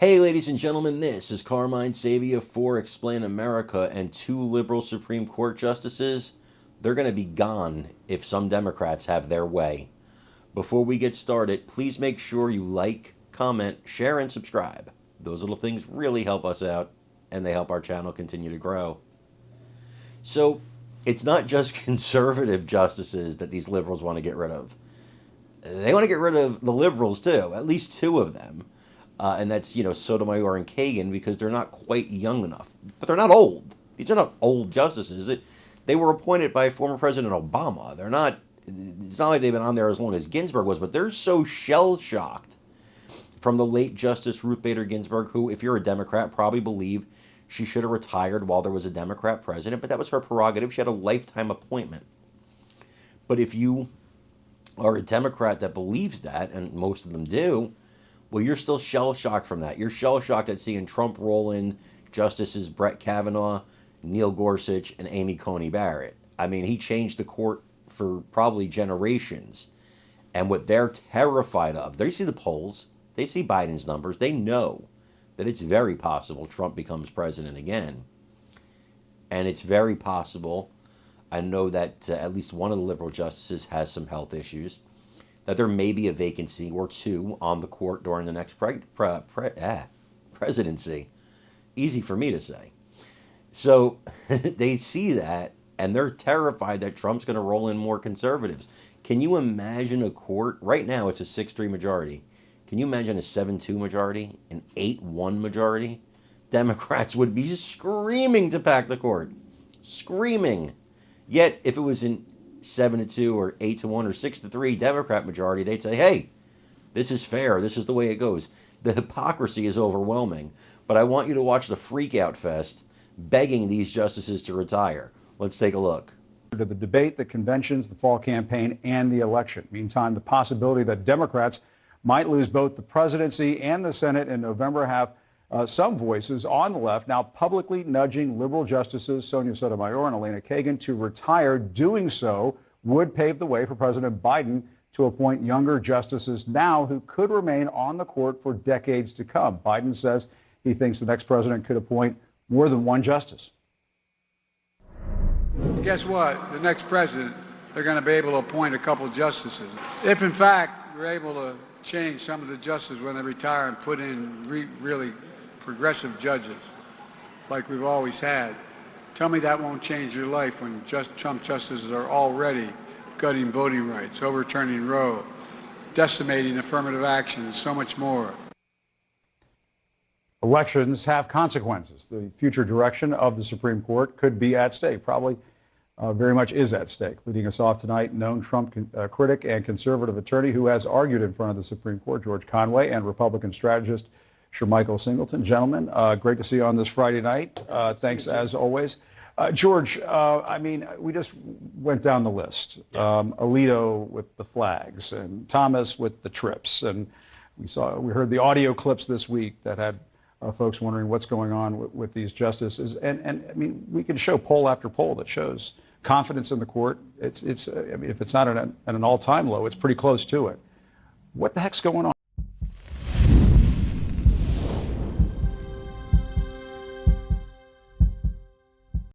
Hey, ladies and gentlemen, this is Carmine Savia for Explain America, and two liberal Supreme Court justices, they're going to be gone if some Democrats have their way. Before we get started, please make sure you like, comment, share, and subscribe. Those little things really help us out, and they help our channel continue to grow. So, it's not just conservative justices that these liberals want to get rid of. They want to get rid of the liberals, too, at least two of them. And that's, Sotomayor and Kagan, because they're not quite young enough. But they're not old. These are not old justices. They were appointed by former President Obama. It's not like they've been on there as long as Ginsburg was, but they're so shell-shocked from the late Justice Ruth Bader Ginsburg, who, if you're a Democrat, probably believe she should have retired while there was a Democrat president, but that was her prerogative. She had a lifetime appointment. But if you are a Democrat that believes that, and most of them do, well, you're still shell-shocked from that. You're shell-shocked at seeing Trump roll in Justices Brett Kavanaugh, Neil Gorsuch, and Amy Coney Barrett. I mean, he changed the court for probably generations. And what they're terrified of, they see the polls, they see Biden's numbers, they know that it's very possible Trump becomes president again. And it's very possible, I know that at least one of the liberal justices has some health issues, that there may be a vacancy or two on the court during the next presidency. Easy for me to say. So they see that, and they're terrified that Trump's going to roll in more conservatives. Can you imagine a court? Right now, it's a 6-3 majority. Can you imagine a 7-2 majority, an 8-1 majority? Democrats would be screaming to pack the court. Screaming. Yet, if it was in 7-2 or 8-1 or 6-3 Democrat majority, they'd say, hey, this is fair. This is the way it goes. The hypocrisy is overwhelming. But I want you to watch the freakout fest begging these justices to retire. Let's take a look. To the debate, the conventions, the fall campaign, and the election. Meantime, the possibility that Democrats might lose both the presidency and the Senate in November have some voices on the left now publicly nudging liberal justices Sonia Sotomayor and Elena Kagan to retire. Doing so would pave the way for President Biden to appoint younger justices now who could remain on the court for decades to come. Biden says he thinks the next president could appoint more than one justice. Guess what? The next president, they're going to be able to appoint a couple justices. If, in fact, we're able to change some of the justices when they retire and put in really progressive judges like we've always had, tell me that won't change your life when Trump justices are already gutting voting rights, overturning Roe, decimating affirmative action, and so much more. Elections have consequences. The future direction of the Supreme Court could be at stake, probably very much is at stake. Leading us off tonight, known Trump critic and conservative attorney who has argued in front of the Supreme Court, George Conway, and Republican strategist Michael Singleton. Gentlemen, great to see you on this Friday night. Thanks as always. George, we just went down the list. Alito with the flags and Thomas with the trips. And we heard the audio clips this week that had folks wondering what's going on with these justices. And we can show poll after poll that shows confidence in the court. If it's not at an all-time low, it's pretty close to it. What the heck's going on?